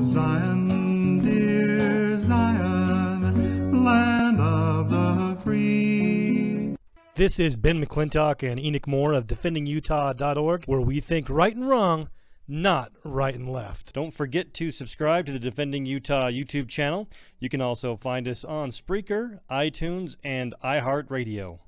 Zion, dear Zion, land of the free. This is Ben McClintock and Enoch Moore of DefendingUtah.org, where we think right and wrong, not right and left. Don't forget to subscribe to the Defending Utah YouTube channel. You can also find us on Spreaker, iTunes, and iHeartRadio.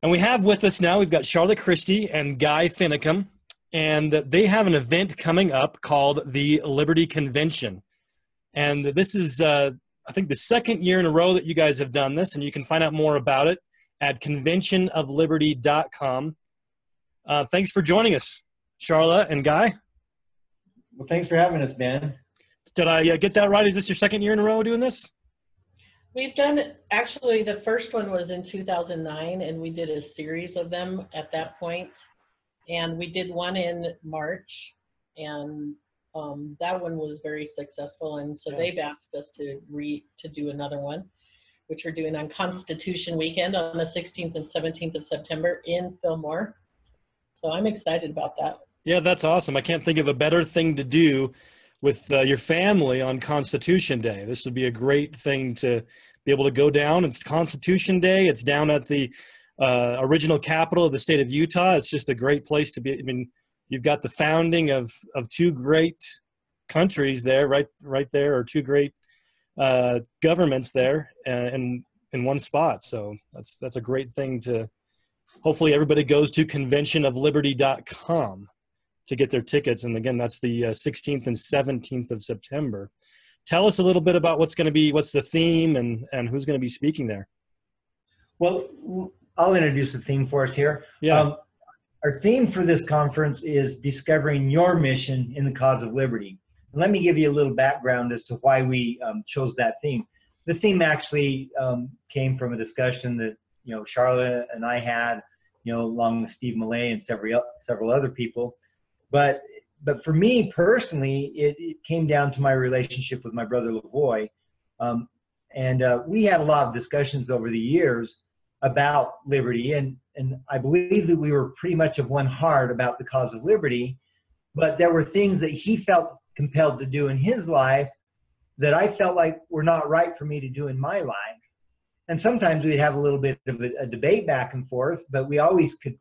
And we have with us now, we've got Charlotte Christie and Guy Finicum, and they have an event coming up called the Liberty Convention. And this is, I think, the second year in a row that you guys have done this, and you can find out more about it at conventionofliberty.com. Thanks for joining us, Charlotte and Guy. Well, thanks for having us, Ben. Did I get that right? Is this your second year in a row doing this? We've done, actually, the first one was in 2009, and we did a series of them at that point. And we did one in March, and that one was very successful. And so they've asked us to do another one, which we're doing on Constitution Weekend on the 16th and 17th of September in Fillmore. So I'm excited about that. Yeah, that's awesome. I can't think of a better thing to do with your family on Constitution Day. This would be a great thing to be able to go down. It's Constitution Day. It's down at the original capital of the state of Utah. It's just a great place to be. I mean, you've got the founding of two great countries there, right there, or two great governments there in one spot. So that's a great thing to. Hopefully, everybody goes to conventionofliberty.com to get their tickets. And again, that's the 16th and 17th of September. Tell us a little bit about what's the theme and who's going to be speaking there. Well, I'll introduce the theme for us here. Yeah. Our theme for this conference is discovering your mission in the cause of liberty. And let me give you a little background as to why we chose that theme. This theme actually came from a discussion that Charlotte and I had, along with Steve Millay and several other people. But for me personally, it came down to my relationship with my brother Lavoy, and we had a lot of discussions over the years about liberty, and I believe that we were pretty much of one heart about the cause of liberty, but there were things that he felt compelled to do in his life that I felt like were not right for me to do in my life. And sometimes we'd have a little bit of a debate back and forth, but we always could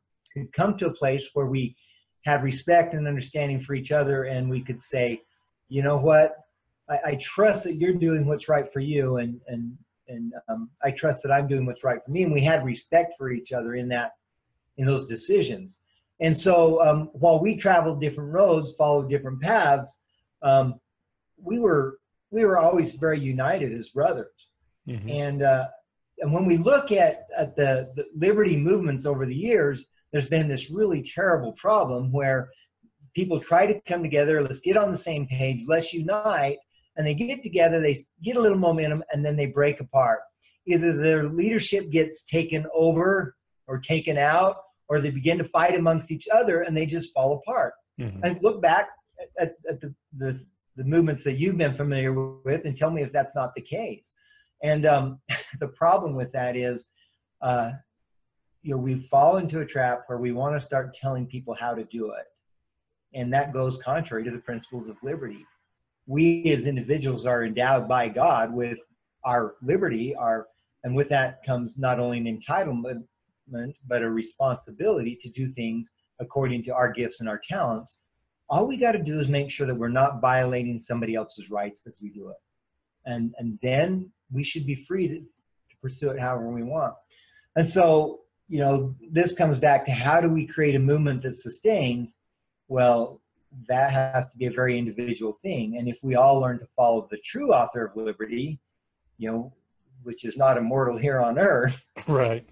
come to a place where we had respect and understanding for each other, and we could say, you know what, I trust that you're doing what's right for you, and I trust that I'm doing what's right for me. And we had respect for each other in those decisions. And so while we traveled different roads, followed different paths, we were always very united as brothers. Mm-hmm. And when we look at the liberty movements over the years, there's been this really terrible problem where people try to come together, let's get on the same page, let's unite, and they get together, they get a little momentum, and then they break apart. Either their leadership gets taken over or taken out, or they begin to fight amongst each other, and they just fall apart. Mm-hmm. And look back at the movements that you've been familiar with and tell me if that's not the case. And the problem with that is, we fall into a trap where we want to start telling people how to do it. And that goes contrary to the principles of liberty. We as individuals are endowed by God with our liberty, and with that comes not only an entitlement, but a responsibility to do things according to our gifts and our talents. All we got to do is make sure that we're not violating somebody else's rights as we do it. And then we should be free to pursue it however we want. And so, this comes back to how do we create a movement that sustains? Well, that has to be a very individual thing. And if we all learn to follow the true author of liberty, which is not immortal here on earth, right,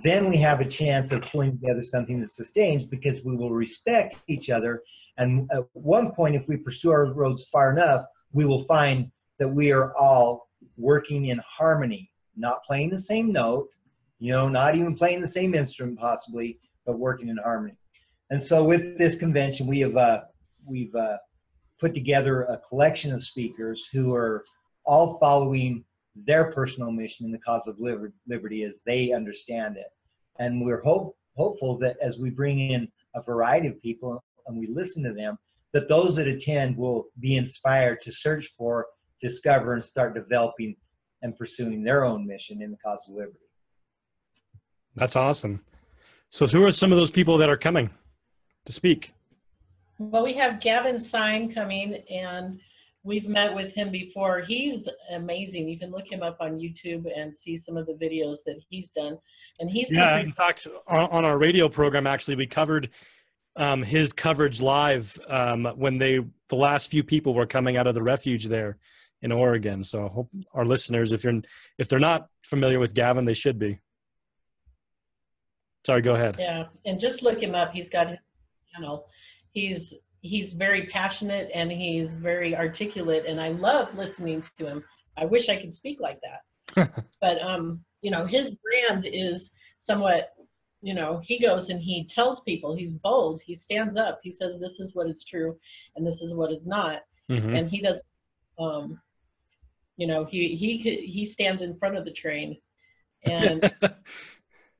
then we have a chance of pulling together something that sustains, because we will respect each other. And at one point, if we pursue our roads far enough, we will find that we are all working in harmony, not playing the same note, not even playing the same instrument possibly, but working in harmony. And so with this convention, we've put together a collection of speakers who are all following their personal mission in the cause of liberty as they understand it. And we're hopeful that as we bring in a variety of people and we listen to them, that those that attend will be inspired to search for, discover, and start developing and pursuing their own mission in the cause of liberty. That's awesome. So who are some of those people that are coming to speak? Well, we have Gavin Sign coming, and we've met with him before. He's amazing. You can look him up on YouTube and see some of the videos that he's done. And he's in fact, on our radio program, actually, we covered his coverage live when the last few people were coming out of the refuge there in Oregon. So I hope our listeners, if they're not familiar with Gavin, they should be. Sorry, go ahead. Yeah, and just look him up. He's got his channel. He's very passionate and he's very articulate, and I love listening to him. I wish I could speak like that. But you know, his brand is somewhat, you know, he goes and he tells people, he's bold, he stands up, he says this is what is true and this is what is not. Mm-hmm. And he does you know, he stands in front of the train, and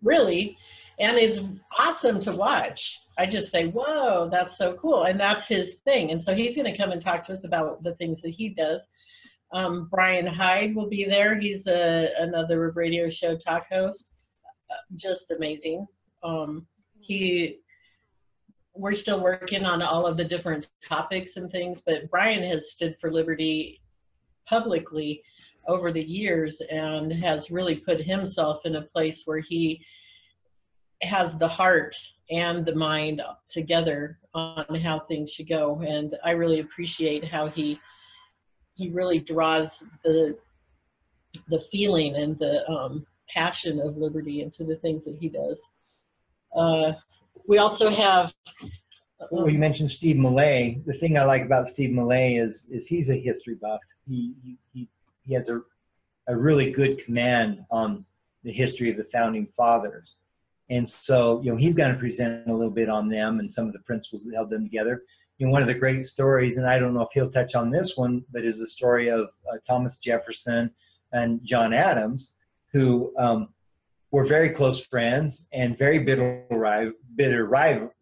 really, and it's awesome to watch. I just say, whoa, that's so cool. And that's his thing. And so he's going to come and talk to us about the things that he does. Brian Hyde will be there. He's another radio show talk host. Just amazing. We're still working on all of the different topics and things, but Brian has stood for liberty publicly over the years and has really put himself in a place where he has the heart and the mind together on how things should go. And I really appreciate how he really draws the feeling and the passion of liberty into the things that he does. We also have well, you mentioned Steve Millay. The thing I like about Steve Millay is he's a history buff. He has a really good command on the history of the founding fathers. And so, you know, he's going to present a little bit on them and some of the principles that held them together. You know, one of the great stories, and I don't know if he'll touch on this one, but is the story of Thomas Jefferson and John Adams, who were very close friends and very bitter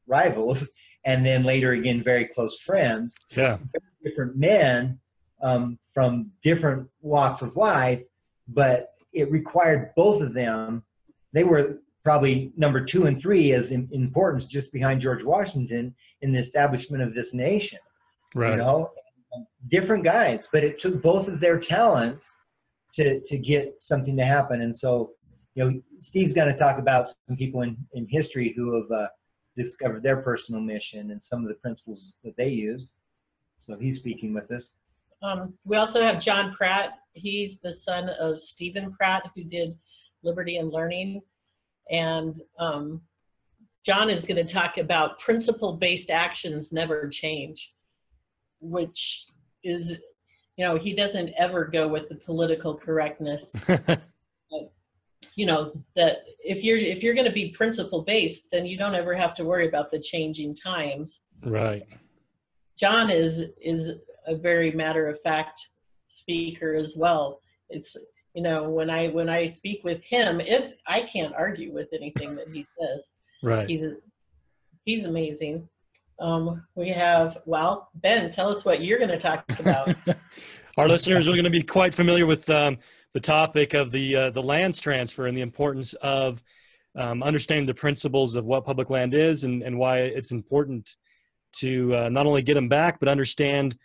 rivals, and then later again very close friends. Yeah, different men from different walks of life, but it required both of them. They were probably number 2 and 3 as in importance, just behind George Washington in the establishment of this nation. right. You know, different guys, but it took both of their talents to get something to happen. And so, you know, Steve's going to talk about some people in history who have discovered their personal mission and some of the principles that they used. So he's speaking with us. We also have John Pratt. He's the son of Stephen Pratt, who did Liberty and Learning. And John is going to talk about principle-based actions never change, which is, you know, he doesn't ever go with the political correctness. You know, that if you're going to be principle-based, then you don't ever have to worry about the changing times. Right. John is a very matter-of-fact speaker as well. It's, you know, when I speak with him, I can't argue with anything that he says. Right. He's amazing. We have, well, Ben, tell us what you're going to talk about. Our listeners are going to be quite familiar with the topic of the lands transfer and the importance of understanding the principles of what public land is and why it's important to not only get them back, but understand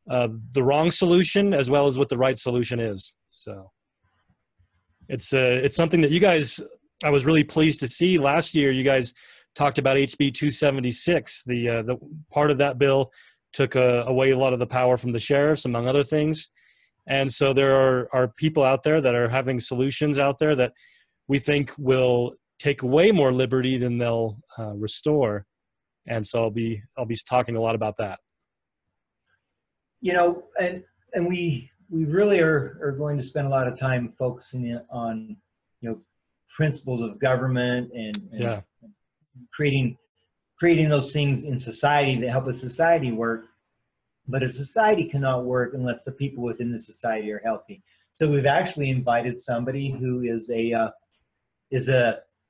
the wrong solution as well as what the right solution is. So it's something that you guys, I was really pleased to see last year. You guys talked about HB 276. The part of that bill took away a lot of the power from the sheriffs, among other things. And so there are people out there that are having solutions out there that we think will take away more liberty than they'll restore. And so I'll be talking a lot about that. You know, and we really are going to spend a lot of time focusing on, you know, principles of government and yeah, creating those things in society that help a society work. But a society cannot work unless the people within the society are healthy. So we've actually invited somebody who is a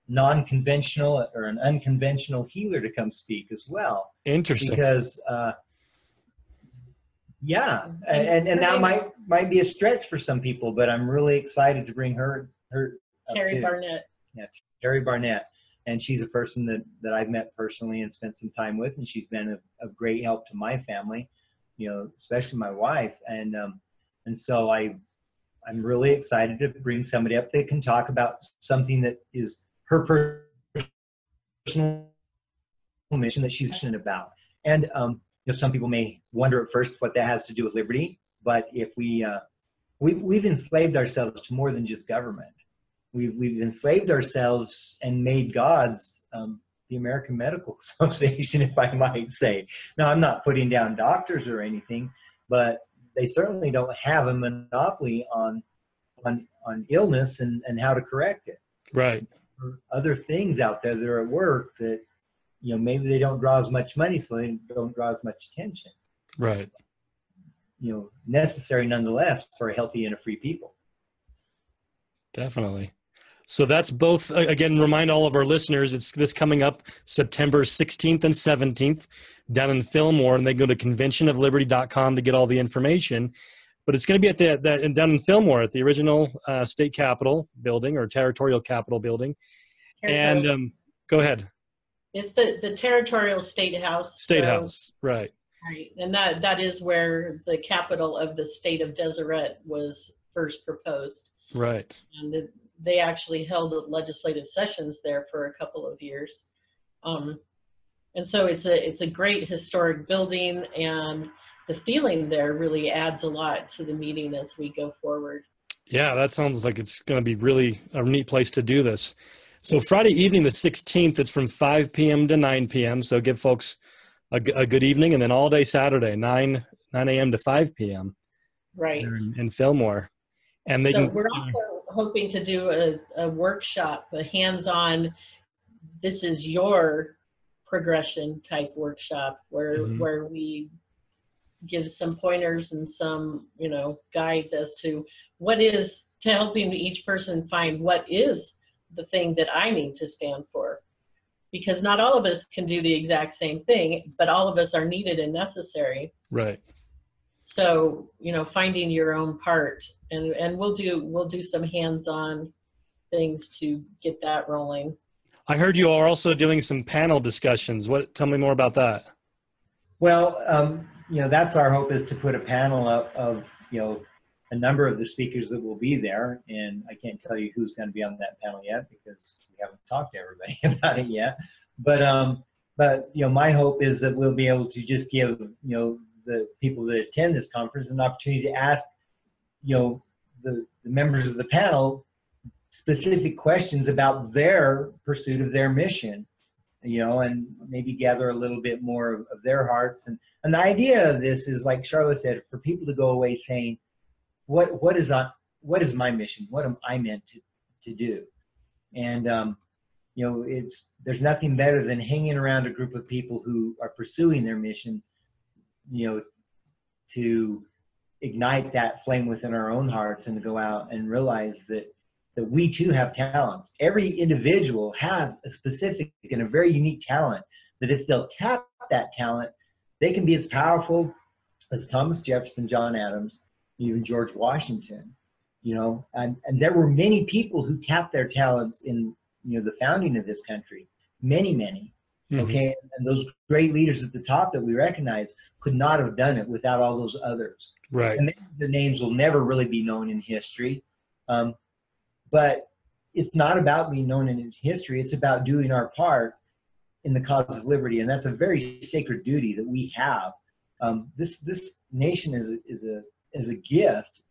non-conventional or an unconventional healer to come speak as well. interesting. Because Yeah, and that might be a stretch for some people, but I'm really excited to bring her up Terry too. Barnett. Yeah, Terry Barnett, and she's a person that I've met personally and spent some time with, and she's been of great help to my family, especially my wife, and so I'm really excited to bring somebody up that can talk about something that is her personal mission that she's passionate about. And some people may wonder at first what that has to do with liberty, but if we've enslaved ourselves to more than just government. We've enslaved ourselves and made gods the American Medical Association, if I might say. Now, I'm not putting down doctors or anything, but they certainly don't have a monopoly on illness and how to correct it. Right. Or other things out there that are at work that maybe they don't draw as much money, so they don't draw as much attention. Right. Necessary nonetheless for a healthy and a free people. Definitely. So that's both, again, remind all of our listeners, it's this coming up September 16th and 17th down in Fillmore, and they go to conventionofliberty.com to get all the information. But it's going to be at down in Fillmore at the original state capitol building or territorial capitol building. And go ahead. It's the territorial state house. State house, right. Right, and that is where the capital of the state of Deseret was first proposed. Right. And they actually held legislative sessions there for a couple of years. And so it's a great historic building, and the feeling there really adds a lot to the meeting as we go forward. Yeah, that sounds like it's going to be really a neat place to do this. So Friday evening, the 16th, it's from 5 p.m. to 9 p.m. So give folks a good evening, and then all day Saturday, 9 a.m. to 5 p.m. Right. In Fillmore. And we're also hoping to do a workshop, a hands-on, this is your progression type workshop where we give some pointers and some, guides as to helping each person find what is the thing that I need to stand for. Because not all of us can do the exact same thing, but all of us are needed and necessary. Right. So, finding your own part, and we'll do some hands-on things to get that rolling. I heard you are also doing some panel discussions. Tell me more about that. Well, that's our hope, is to put a panel up of, a number of the speakers that will be there. And I can't tell you who's going to be on that panel yet because we haven't talked to everybody about it yet. But my hope is that we'll be able to just give, the people that attend this conference an opportunity to ask, the members of the panel specific questions about their pursuit of their mission, and maybe gather a little bit more of their hearts. And the idea of this is, like Charlotte said, for people to go away saying, what is my mission? What am I meant to do? And, there's nothing better than hanging around a group of people who are pursuing their mission, to ignite that flame within our own hearts and to go out and realize that we too have talents. Every individual has a specific and a very unique talent, that if they'll tap that talent, they can be as powerful as Thomas Jefferson, John Adams, even George Washington, and there were many people who tapped their talents in, the founding of this country, many, mm-hmm. Okay. And those great leaders at the top that we recognize could not have done it without all those others. Right. And the names will never really be known in history. But it's not about being known in history. It's about doing our part in the cause of liberty. And that's a very sacred duty that we have. This nation is a gift,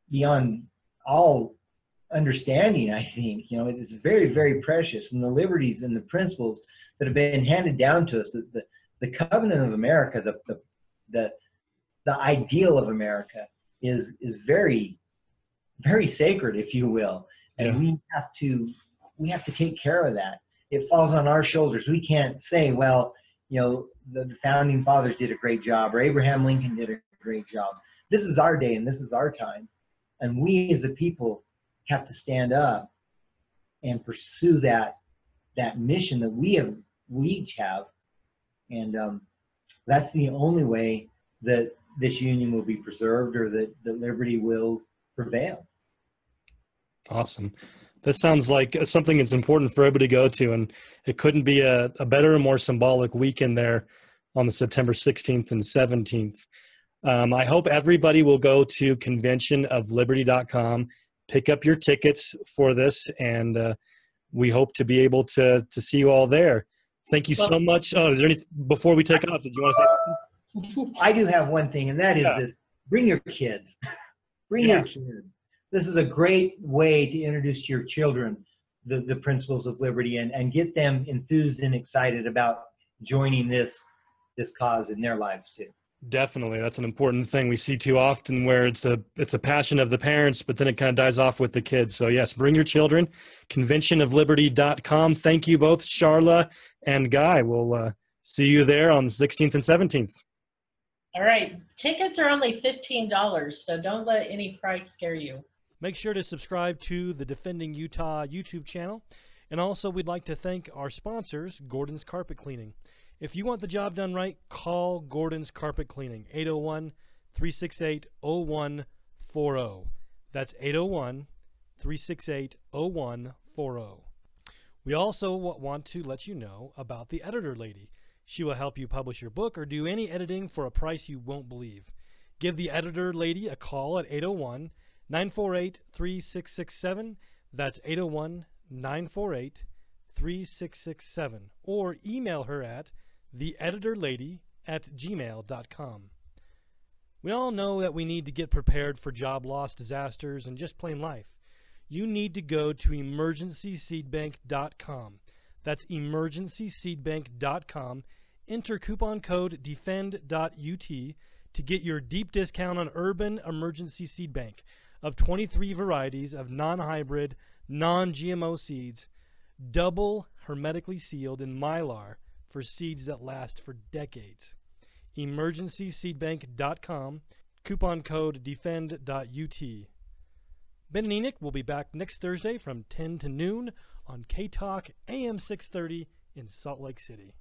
beyond all understanding, I think. It's very, very precious. And the liberties and the principles that have been handed down to us, the covenant of America, the ideal of America is very, very sacred, if you will. And we have to take care of that. It falls on our shoulders. We can't say, well, the founding fathers did a great job, or Abraham Lincoln did a great job. This is our day and this is our time. And we as a people have to stand up and pursue that mission that we each have. And that's the only way that this union will be preserved, or that liberty will prevail. Awesome. This sounds like something that's important for everybody to go to, and it couldn't be a better and more symbolic weekend there on the September 16th and 17th. I hope everybody will go to conventionofliberty.com, pick up your tickets for this, and we hope to be able to see you all there. Thank you so much. Oh, is there anything before we take off? Did you want to say something? I do have one thing, and that is this: bring your kids. Bring your kids. This is a great way to introduce to your children the principles of liberty, and get them enthused and excited about joining this cause in their lives too. Definitely. That's an important thing. We see too often where it's a passion of the parents, but then it kind of dies off with the kids. So yes, bring your children. Conventionofliberty.com. Thank you both, Charla and Guy. We'll see you there on the 16th and 17th. All right. Tickets are only $15, so don't let any price scare you. Make sure to subscribe to the Defending Utah YouTube channel. And also, we'd like to thank our sponsors, Gordon's Carpet Cleaning. If you want the job done right, call Gordon's Carpet Cleaning, 801-368-0140. That's 801-368-0140. We also want to let you know about the Editor Lady. She will help you publish your book or do any editing for a price you won't believe. Give the Editor Lady a call at 801-948-3667. That's 801-948-3667. Or email her at theeditorlady@gmail.com. We all know that we need to get prepared for job loss, disasters, and just plain life. You need to go to emergencyseedbank.com. That's emergencyseedbank.com. Enter coupon code DEFEND.UT to get your deep discount on Urban Emergency Seed Bank of 23 varieties of non-hybrid, non-GMO seeds, double hermetically sealed in Mylar for seeds that last for decades. emergencyseedbank.com, coupon code DEFEND.UT. Ben and Enoch will be back next Thursday from 10 to noon on K-Talk AM 630 in Salt Lake City.